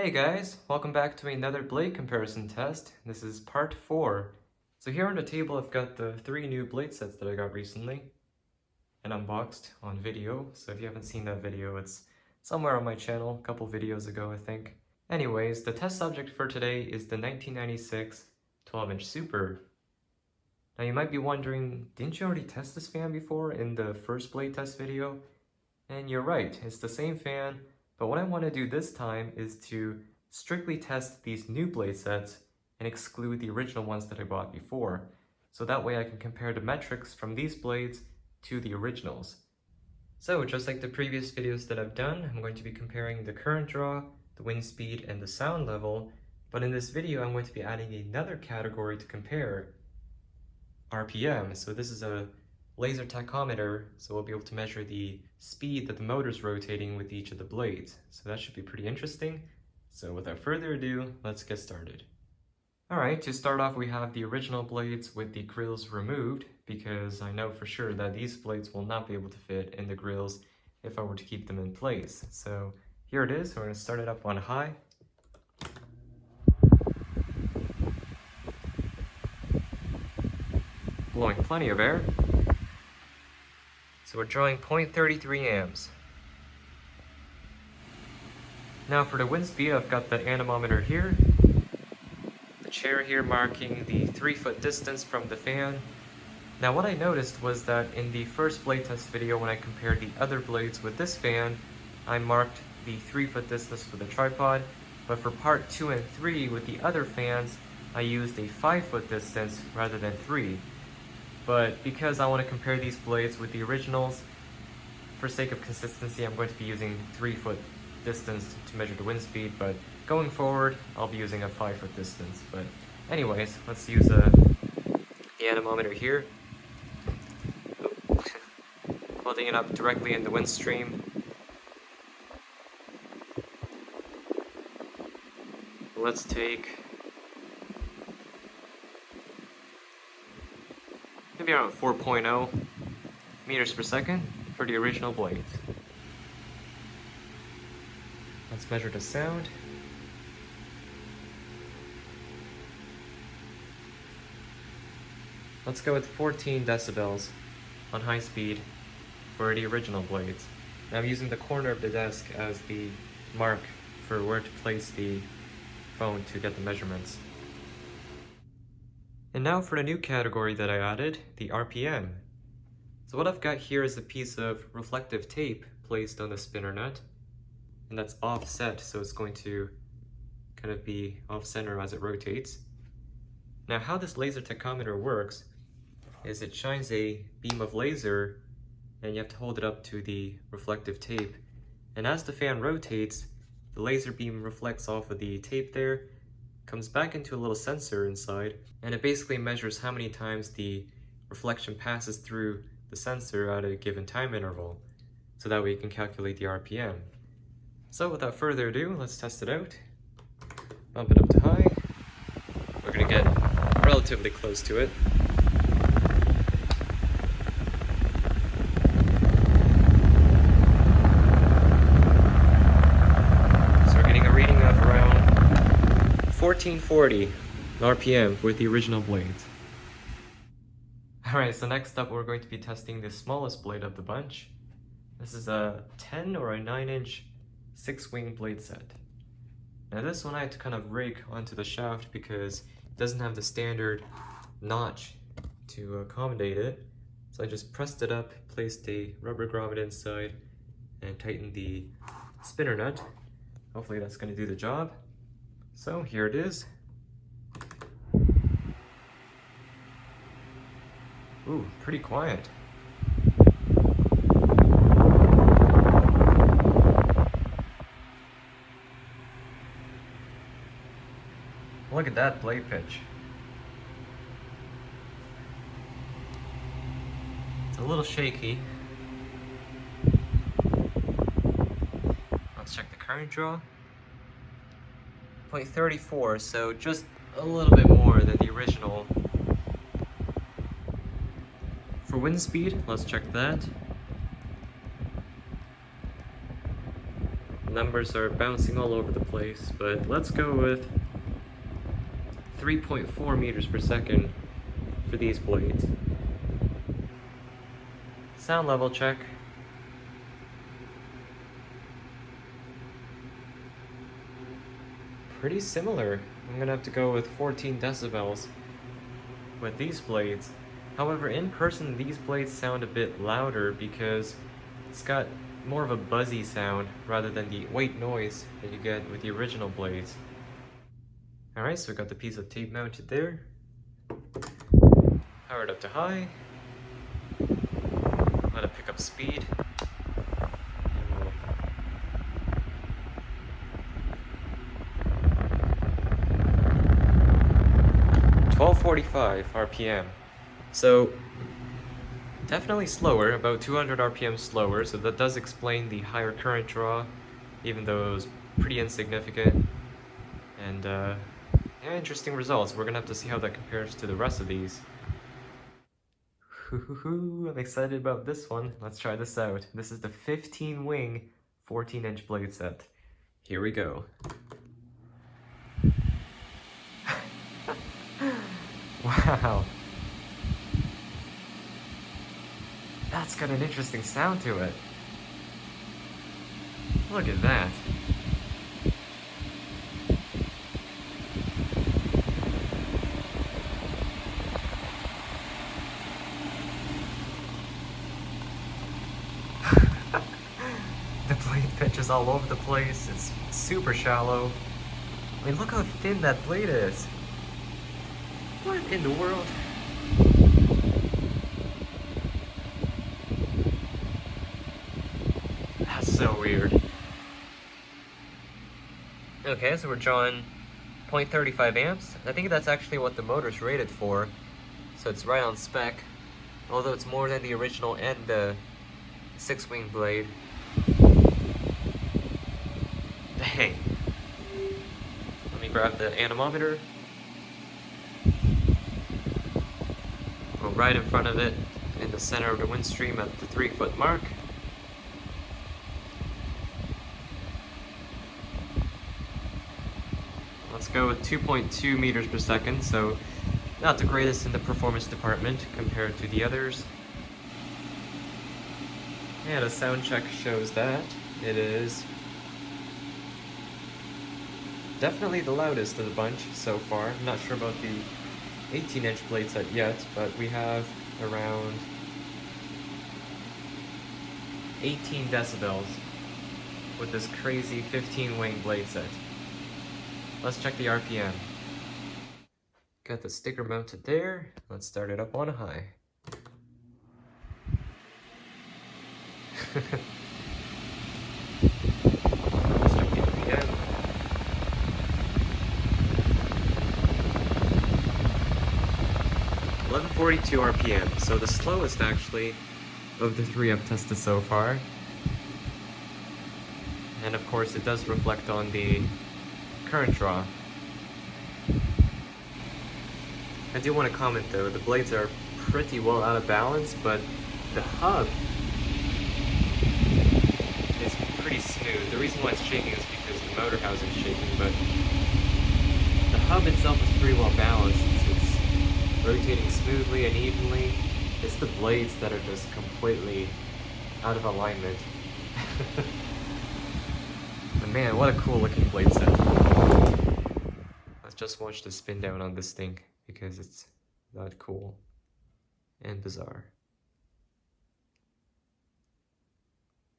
Hey guys, welcome back to another blade comparison test. This is part 4. So here on the table I've got the 3 new blade sets that I got recently and unboxed on video. So if you haven't seen that video, it's somewhere on my channel, a couple videos ago I think. Anyways, the test subject for today is the 1996 12-inch Super. Now you might be wondering, didn't you already test this fan before in the first blade test video? And you're right, it's the same fan. But what I want to do this time is to strictly test these new blade sets and exclude the original ones that I bought before. So that way I can compare the metrics from these blades to the originals. So just like the previous videos that I've done, I'm going to be comparing the current draw, the wind speed, and the sound level. But in this video, I'm going to be adding another category to compare, RPM. So this is a laser tachometer, so we'll be able to measure the speed that the motor's rotating with each of the blades. So that should be pretty interesting. So without further ado, let's get started. Alright, to start off we have the original blades with the grills removed, because I know for sure that these blades will not be able to fit in the grills if I were to keep them in place. So here it is, we're going to start it up on high. Blowing plenty of air. So we're drawing 0.33 amps. Now for the wind speed, I've got the anemometer here. The chair here marking the 3-foot distance from the fan. Now what I noticed was that in the first blade test video when I compared the other blades with this fan, I marked the 3-foot distance for the tripod, but for part 2 and 3 with the other fans, I used a 5-foot distance rather than 3. But because I want to compare these blades with the originals, for sake of consistency, I'm going to be using 3-foot distance to measure the wind speed, but going forward, I'll be using a 5-foot distance. But anyways, let's use the anemometer here. Holding it up directly in the wind stream. Let's take maybe around 4.0 meters per second for the original blades. Let's measure the sound. Let's go with 14 decibels on high speed for the original blades. Now I'm using the corner of the desk as the mark for where to place the phone to get the measurements. And now for the new category that I added, the RPM. So what I've got here is a piece of reflective tape placed on the spinner nut, and that's offset, so it's going to kind of be off-center as it rotates. Now how this laser tachometer works is it shines a beam of laser, and you have to hold it up to the reflective tape. And as the fan rotates, the laser beam reflects off of the tape there, comes back into a little sensor inside, and it basically measures how many times the reflection passes through the sensor at a given time interval, so that way you can calculate the RPM. So without further ado, let's test it out. Bump it up to high. We're gonna get relatively close to it. So we're getting a reading of around 1440 RPM with the original blades. Alright, so next up we're going to be testing the smallest blade of the bunch. This is a 10 or a 9-inch 6-wing blade set. Now this one I had to kind of rig onto the shaft because it doesn't have the standard notch to accommodate it. So I just pressed it up, placed a rubber grommet inside, and tightened the spinner nut. Hopefully that's going to do the job. So here it is. Ooh, pretty quiet. Look at that blade pitch. It's a little shaky. Let's check the current draw. 0.34, so just a little bit more than the original. For wind speed, let's check that. Numbers are bouncing all over the place, but let's go with 3.4 meters per second for these blades. Sound level check. Pretty similar. I'm gonna have to go with 14 decibels with these blades. However, in person, these blades sound a bit louder because it's got more of a buzzy sound rather than the white noise that you get with the original blades. Alright, so we got the piece of tape mounted there. Powered up to high. Let it pick up speed. 1245 RPM. So definitely slower, about 200 RPM slower, so that does explain the higher current draw, even though it was pretty insignificant. And yeah, interesting results. We're gonna have to see how that compares to the rest of these. I'm excited about this one. Let's try this out. This is the 15 wing 14-inch blade set. Here we go. Wow. That's got an interesting sound to it. Look at that. The blade pitch is all over the place. It's super shallow. I mean, look how thin that blade is. What in the world? That's so weird. Okay, so we're drawing 0.35 amps. I think that's actually what the motor's rated for. So it's right on spec. Although it's more than the original and the 6-wing blade. Dang. Let me grab the anemometer. Go right in front of it, in the center of the windstream at the 3-foot mark. Let's go with 2.2 meters per second, so not the greatest in the performance department compared to the others. And a sound check shows that it is definitely the loudest of the bunch so far. I'm not sure about the 18-inch blade set yet, but we have around 18 decibels with this crazy 15-wing blade set. Let's check the RPM. Got the sticker mounted there. Let's start it up on a high. Let's check the RPM. 1142 RPM, so the slowest actually of the three I've tested so far. And of course it does reflect on the current draw. I do want to comment though, the blades are pretty well out of balance, but the hub is pretty smooth. The reason why it's shaking is because the motor housing is shaking, but the hub itself is pretty well balanced. It's rotating smoothly and evenly. It's the blades that are just completely out of alignment. But man, what a cool looking blade set. Let's just watch the spin down on this thing because it's that cool and bizarre.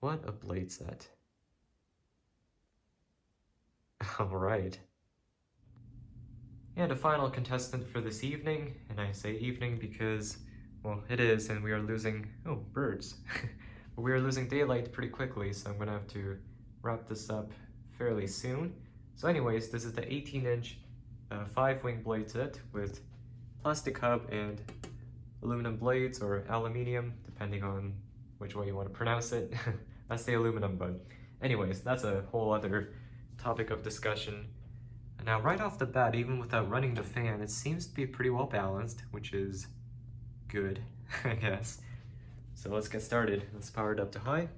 What a blade set. Alright. And a final contestant for this evening, and I say evening because, well, it is, and we are losing, oh, birds. But we are losing daylight pretty quickly, so I'm gonna have to wrap this up fairly soon. So anyways, this is the 18-inch 5-wing blade set with plastic hub and aluminum blades, or aluminium, depending on which way you want to pronounce it. I say aluminum, but anyways, that's a whole other topic of discussion. Now, right off the bat, even without running the fan, it seems to be pretty well balanced, which is good, I guess. So let's get started. Let's power it up to high.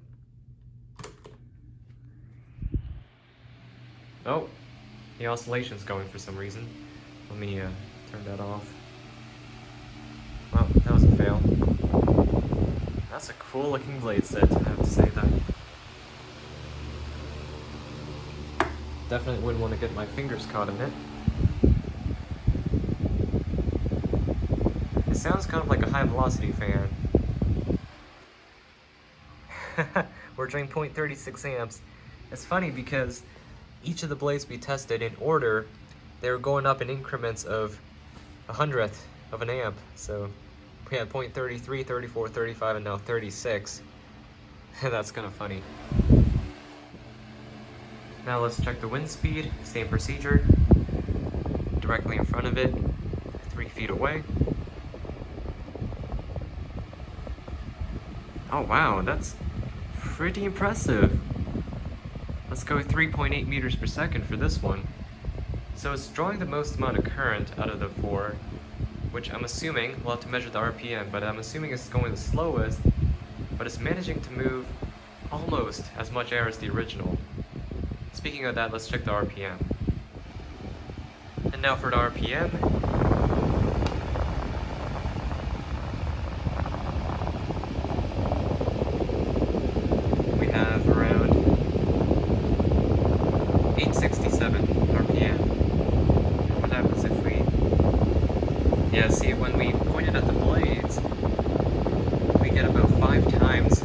Oh, the oscillation's going for some reason. Let me turn that off. Well, that was a fail. That's a cool looking blade set, I have to say that. Definitely wouldn't want to get my fingers caught in it. It sounds kind of like a high velocity fan. We're drawing 0.36 amps. It's funny because each of the blades we tested in order, they were going up in increments of 100th of an amp. So we had 0.33, 34, 35, and now 36. That's kind of funny. Now let's check the wind speed. Same procedure. Directly in front of it, 3 feet away. Oh wow, that's pretty impressive. Let's go 3.8 meters per second for this one. So it's drawing the most amount of current out of the 4, which I'm assuming, we'll have to measure the RPM, but I'm assuming it's going the slowest, but it's managing to move almost as much air as the original. Speaking of that, let's check the RPM. And now for the RPM. We have around 867 RPM. What happens if we... Yeah, see, when we point it at the blades, we get about 5 times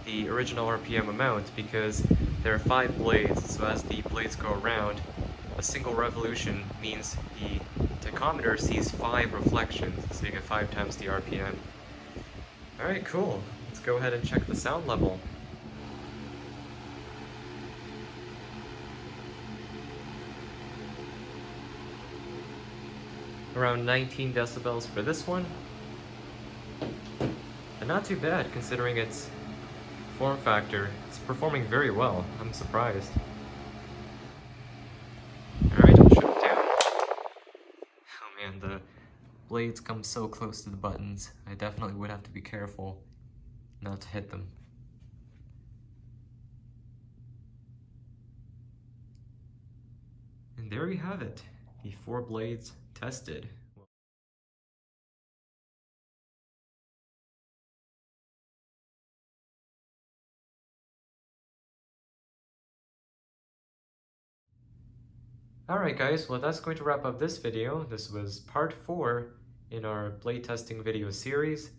the original RPM amount because there are 5 blades, so as the blades go around, a single revolution means the tachometer sees 5 reflections, so you get 5 times the RPM. Alright, cool. Let's go ahead and check the sound level. Around 19 decibels for this one. And not too bad considering its form factor. It's performing very well. I'm surprised. Alright, I'll shut it down. Oh man, the blades come so close to the buttons. I definitely would have to be careful not to hit them. And there you have it. The 4 blades tested. Alright guys, well that's going to wrap up this video. This was part 4 in our blade testing video series.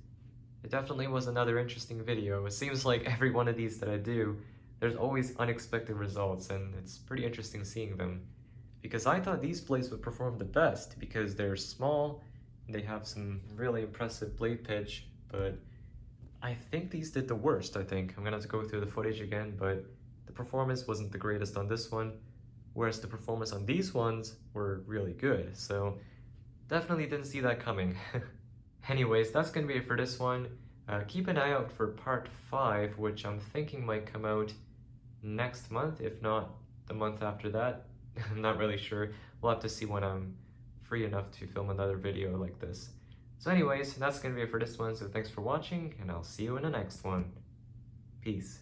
It definitely was another interesting video. It seems like every one of these that I do, there's always unexpected results, and it's pretty interesting seeing them. Because I thought these blades would perform the best because they're small, and they have some really impressive blade pitch, but I think these did the worst, I think. I'm gonna have to go through the footage again, but the performance wasn't the greatest on this one. Whereas the performance on these ones were really good, so definitely didn't see that coming. Anyways, that's gonna be it for this one. Keep an eye out for part 5, which I'm thinking might come out next month, if not the month after that. I'm not really sure. We'll have to see when I'm free enough to film another video like this. So anyways, that's gonna be it for this one, so thanks for watching, and I'll see you in the next one. Peace.